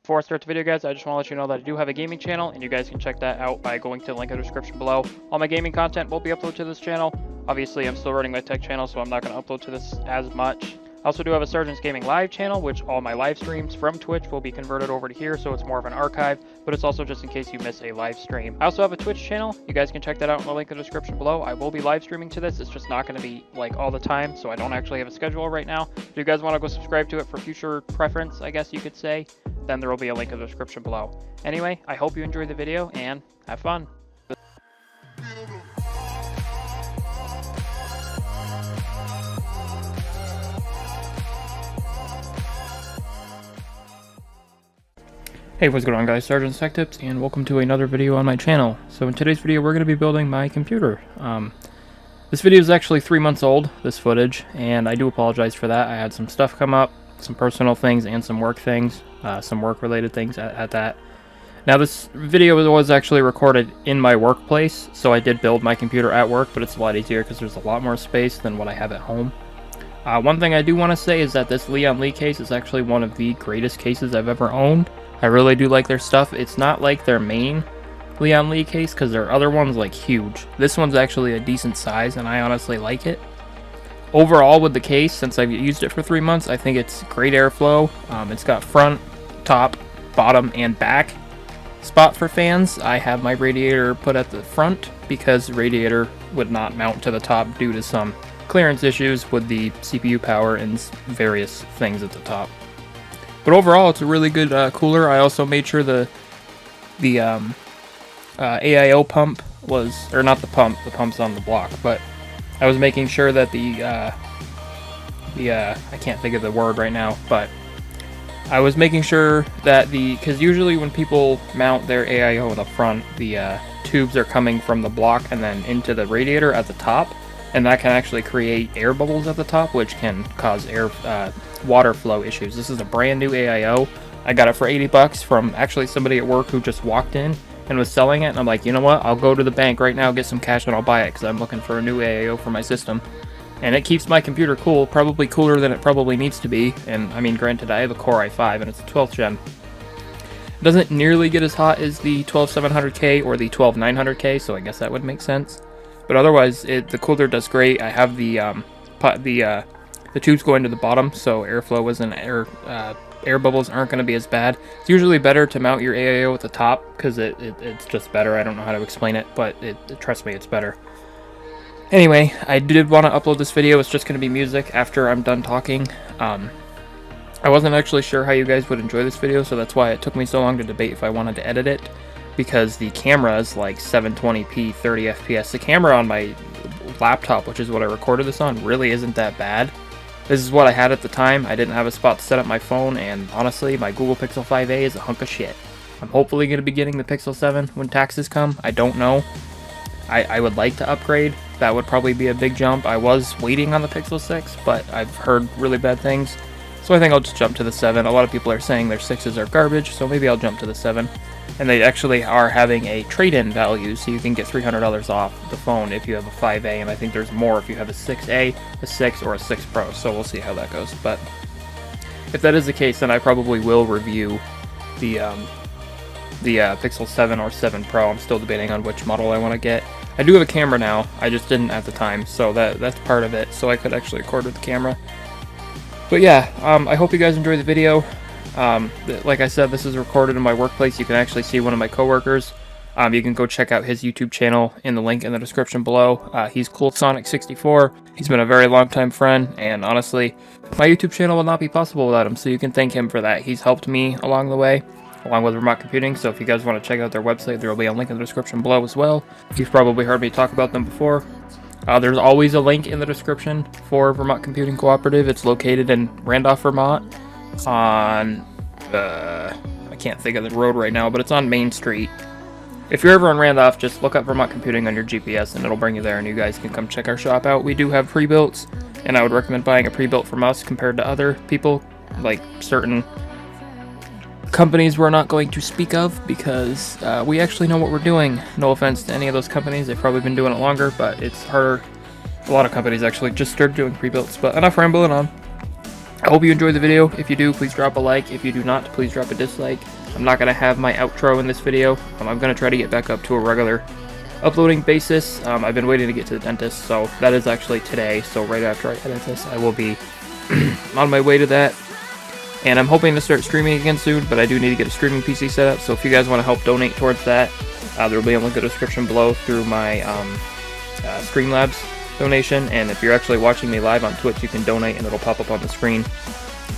Before I start the video, guys, I just want to let you know that I do have a gaming channel, and you guys can check that out by going to the link in the description below. All my gaming content will be uploaded to this channel. Obviously, I'm still running my tech channel, so I'm not going to upload to this as much. I also do have a Sergeant's Gaming Live channel, which all my live streams from Twitch will be converted over to here, so it's more of an archive, but it's also just in case you miss a live stream. I also have a Twitch channel. You guys can check that out in the link in the description below. I will be live streaming to this. It's just not going to be like all the time, so I don't actually have a schedule right now. If you guys want to go subscribe to it for future preference, I guess you could say, then there will be a link in the description below. Anyway, I hope you enjoyed the video and have fun. Hey, what's going on, guys? Sergeant Tech Tips, and welcome to another video on my channel. So in today's video, we're going to be building my computer. This video is actually 3 months old, this footage, and I do apologize for that. I had some stuff come up, some personal things and some work things, some work-related things at that. Now, this video was actually recorded in my workplace, so I did build my computer at work, but it's a lot easier because there's a lot more space than what I have at home. One thing I do want to say is that this Leon Lee case is actually one of the greatest cases I've ever owned. I really do like their stuff. It's not like their main Leon Lee case because their other one's like huge. This one's actually a decent size, and I honestly like it. Overall with the case, since I've used it for 3 months, I think it's great airflow. It's got front, top, bottom, and back spot for fans. I have my radiator put at the front because the radiator would not mount to the top due to some clearance issues with the CPU power and various things at the top. But overall, it's a really good cooler. I also made sure the AIO pump was, or not the pump's on the block, but I was making sure that I can't think of the word right now, but I was making sure that because usually when people mount their AIO in the front, the tubes are coming from the block and then into the radiator at the top, and that can actually create air bubbles at the top, which can cause water flow issues. This is a brand new AIO. I got it for 80 bucks from actually somebody at work who just walked in and was selling it, and I'm like, you know what, I'll go to the bank right now, get some cash, and I'll buy it because I'm looking for a new AIO for my system. And it keeps my computer cool, probably cooler than it probably needs to be. And I mean, granted, I have a Core i5 and it's a 12th gen. It doesn't nearly get as hot as the 12700K or the 12900K, so I guess that would make sense. But otherwise, the cooler does great. I have the tubes going to the bottom, so airflow isn't air bubbles aren't going to be as bad. It's usually better to mount your AIO at the top because it's just better. I don't know how to explain it, but trust me, it's better. Anyway, I did want to upload this video. It's just going to be music after I'm done talking. I wasn't actually sure how you guys would enjoy this video, so that's why it took me so long to debate if I wanted to edit it, because the camera is like 720p 30 FPS. The camera on my laptop, which is what I recorded this on, really isn't that bad. This is what I had at the time. I didn't have a spot to set up my phone, and honestly, my Google Pixel 5a is a hunk of shit. I'm hopefully going to be getting the Pixel 7 when taxes come. I don't know. I would like to upgrade. That would probably be a big jump. I was waiting on the Pixel 6, but I've heard really bad things. So I think I'll just jump to the 7. A lot of people are saying their 6s are garbage, so maybe I'll jump to the 7. And they actually are having a trade-in value, so you can get $300 off the phone if you have a 5A, and I think there's more if you have a 6A, a 6, or a 6 Pro, so we'll see how that goes. But if that is the case, then I probably will review the Pixel 7 or 7 Pro. I'm still debating on which model I want to get. I do have a camera now, I just didn't at the time, so that's part of it, so I could actually record with the camera. But yeah, I hope you guys enjoyed the video. Like I said, this is recorded in my workplace. You can actually see one of my coworkers. You can go check out his YouTube channel in the link in the description below. He's CoolSonic64. He's been a very long time friend, and honestly, my YouTube channel would not be possible without him, so you can thank him for that. He's helped me along the way, along with Remote Computing, so if you guys want to check out their website, there will be a link in the description below as well. You've probably heard me talk about them before. There's always a link in the description for Vermont Computing Cooperative. It's located in Randolph, Vermont, on I can't think of the road right now, but it's on Main Street. If you're ever in Randolph, just look up Vermont Computing on your GPS and it'll bring you there, and you guys can come check our shop out. We do have pre-builts, and I would recommend buying a pre-built from us compared to other people, like certain companies we're not going to speak of, because we actually know what we're doing. No offense to any of those companies, they've probably been doing it longer, but it's harder. A lot of companies actually just started doing pre-builts, but enough rambling on. I hope you enjoyed the video. If you do, please drop a like. If you do not, please drop a dislike. I'm not going to have my outro in this video. I'm going to try to get back up to a regular uploading basis. I've been waiting to get to the dentist, so that is actually today. So right after I edit this, I will be on my way to that. And I'm hoping to start streaming again soon, but I do need to get a streaming PC set up. So if you guys want to help donate towards that, there will be a link in the description below through my Streamlabs donation. And if you're actually watching me live on Twitch, you can donate and it'll pop up on the screen.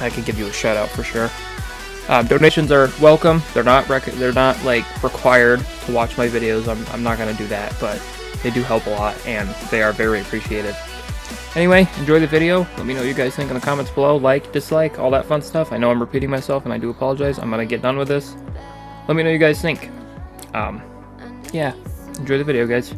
I can give you a shout out for sure. Donations are welcome. They're not like required to watch my videos. I'm not gonna do that, but they do help a lot and they are very appreciated. Anyway, enjoy the video. Let me know what you guys think in the comments below. Like, dislike, all that fun stuff. I know I'm repeating myself and I do apologize. I'm gonna get done with this. Let me know what you guys think. Yeah, enjoy the video, guys.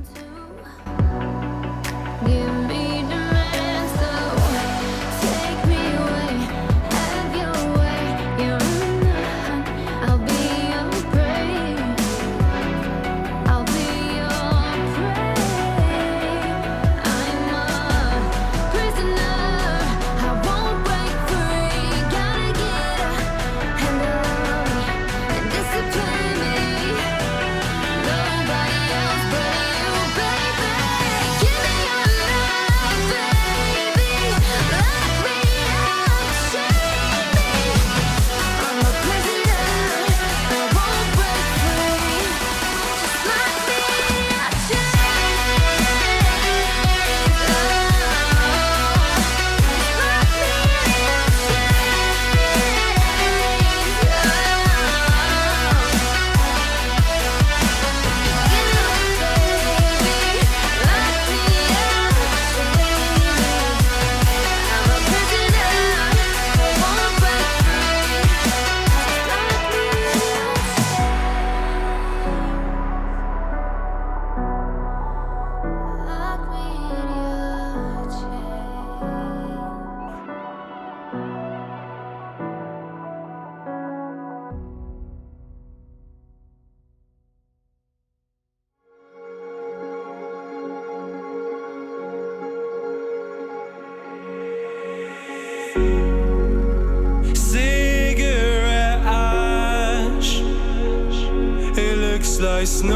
Like snow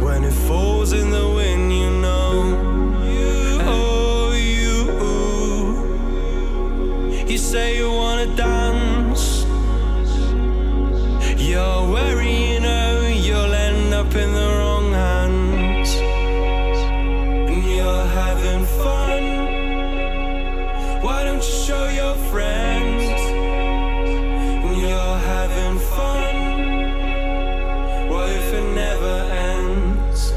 when it falls in the wind, you know. Oh, you say you wanna dance. You're wary, you know you'll end up in the wrong hands. And you're having fun. Why don't you show your friends? You're having fun. What if it never ends?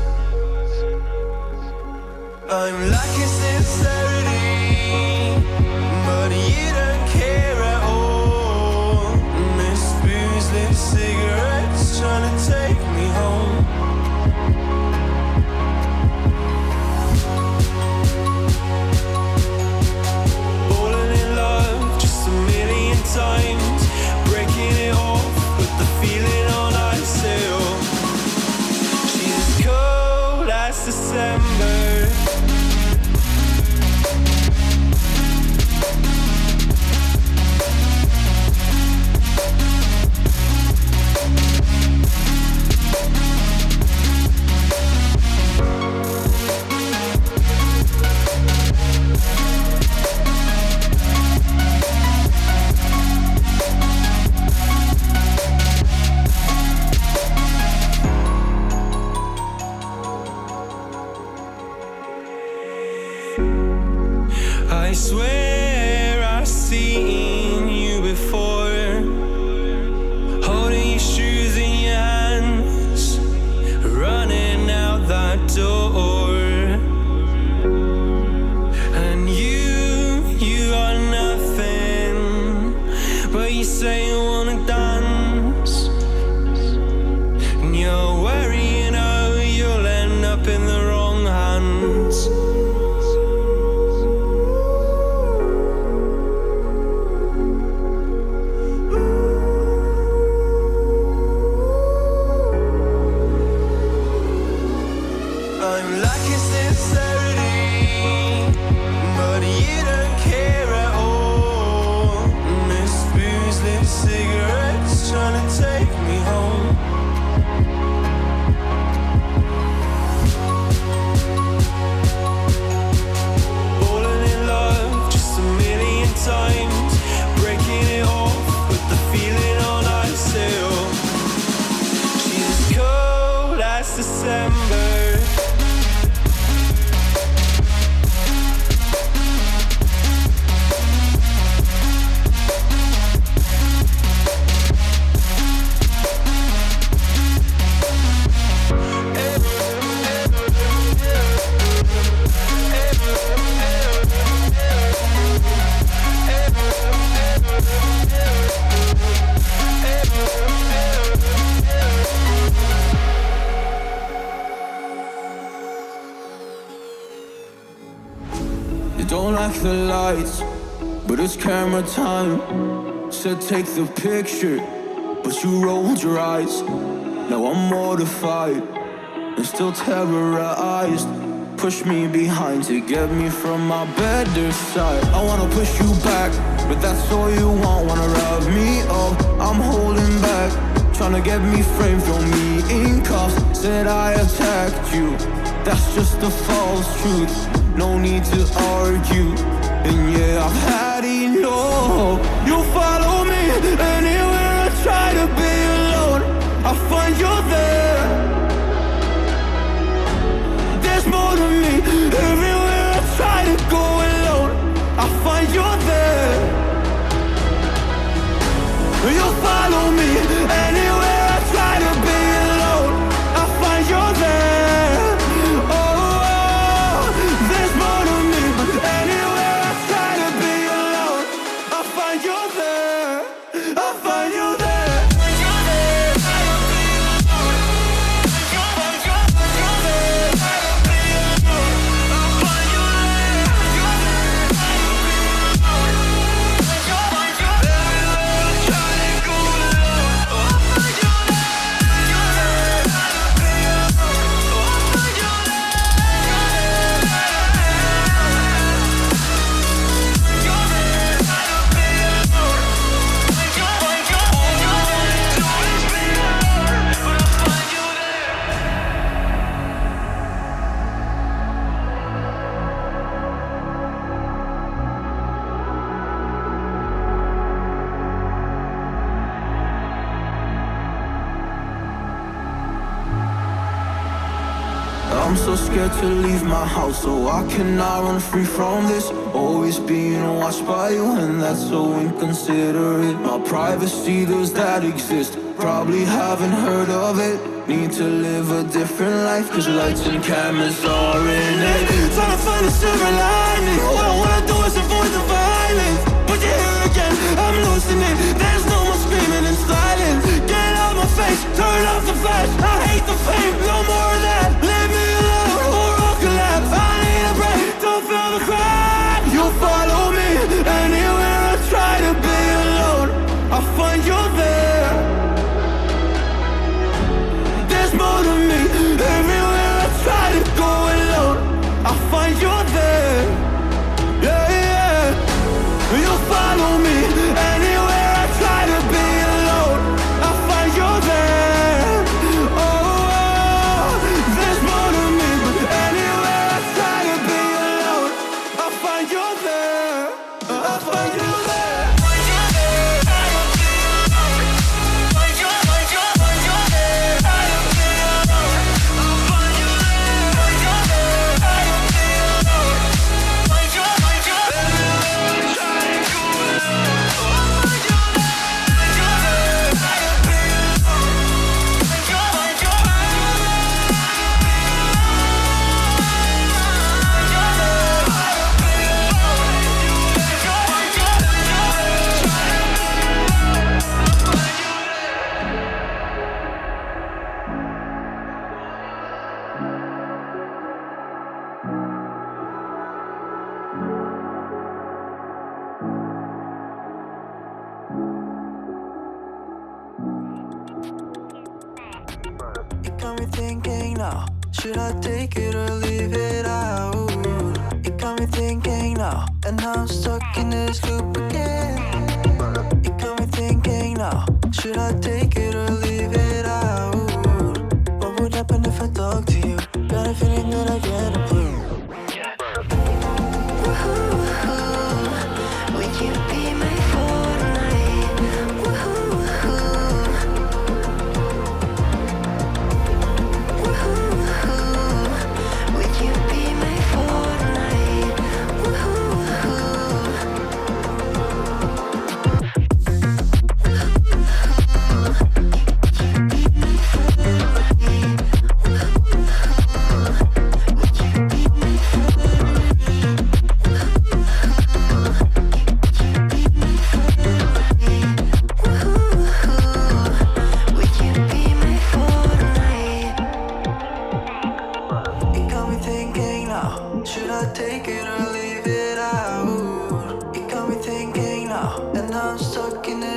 I'm lacking sincerity, but you don't care at all. Miss booze-lit cigarettes trying to take me home. Falling in love just a million times. Breaking it off, put the feeling on ice still. She's as cold as December. back the lights, but it's camera time. Said take the picture, but you rolled your eyes. Now I'm mortified and still terrorized. Push me behind to get me from my better side. I wanna push you back, but that's all you want. Wanna rub me up, I'm holding back. Tryna get me framed, throw me in cuffs. Said I attacked you, that's just a false truth. No need to argue, and yeah, I've had enough. You follow me anywhere I try to be alone. I find you there. There's more to me. Everywhere I try to go alone, I find you there. You follow me anywhere I try to be alone, I find you there. Oh, there's more to me. Anywhere I try to be alone, I find you there. I find you there. I'm so scared to leave my house, so I cannot run free from this. Always being watched by you, and that's so inconsiderate. My privacy, does that exist? Probably haven't heard of it. Need to live a different life, cause lights and cameras are in it. Trying to find a silver lining. All I wanna do is avoid the violence. But you're here again, I'm losing it. There's no more screaming in silence. Get out my face, turn off the flash. I hate the fame, no more of that. Leave me alone, or I'll collapse. I need a break, don't feel the crack. You follow me anywhere I try to be alone, I find you there. There's more to me. Everywhere I try to go alone, I find you there. Yeah, yeah. You follow me anywhere I try to be alone, I find you there. Oh, there's more to me. Anywhere I try to be alone, I find you there. I find you there. Got me thinking now, should I take it or leave it out? It got me thinking now, and now I'm stuck in this loop again. It got me thinking now, should I take it or leave it out? What would happen if I talk to you? Got a feeling that I get a clue. Would you be my Fortnite? Would you be my Fortnite?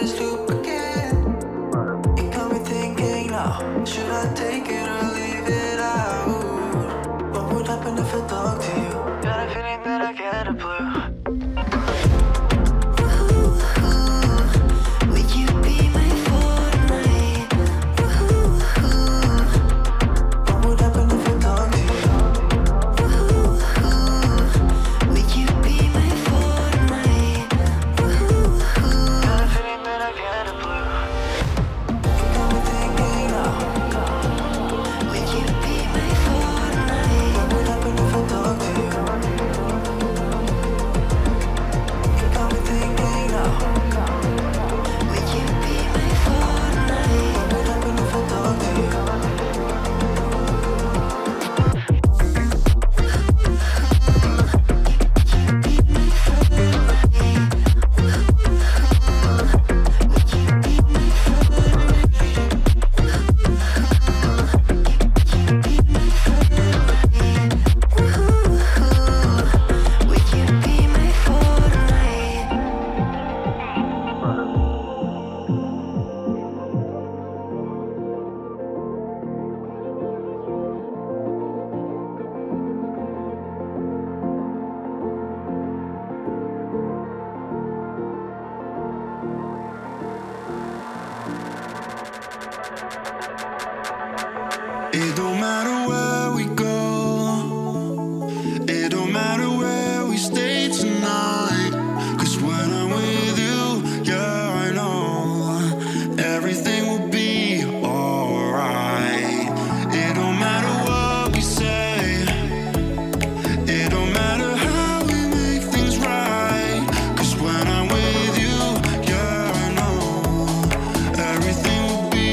this loop again. It got me thinking now, should I take it or leave it out? What would happen if I talk to you? Got a feeling that I get a blue. Would you be my fortnight? What would happen if I talk to you? Would you be my fortnight? Got a feeling that I get a blue. You got me thinking now. Would you be my fortnight? What would happen if I talk to you? You got me thinking now. Would you be my fortnight? What would happen if I talk to you? Would you be my fortnight? It don't matter where we go, it don't matter where we stay tonight. 'Cause when I'm with you, yeah, I know everything will be alright. It don't matter what we say, it don't matter how we make things right. 'Cause when I'm with you, yeah, I know everything will be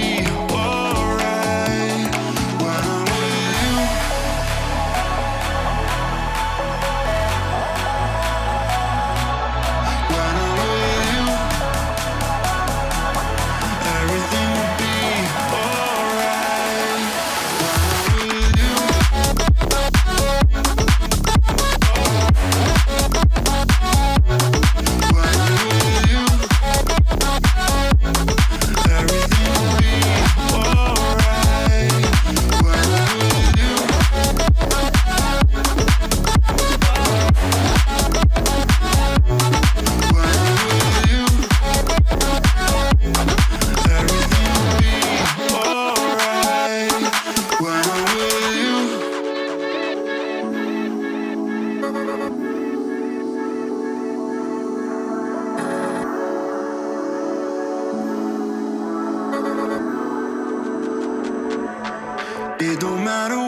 alright. When I'm with you, when I'm with you, everything will be alright. When I'm with you, when I'm with you, everything will be alright. When I'm with you, when I'm with you, everything will be alright. When I'm with you. It don't matter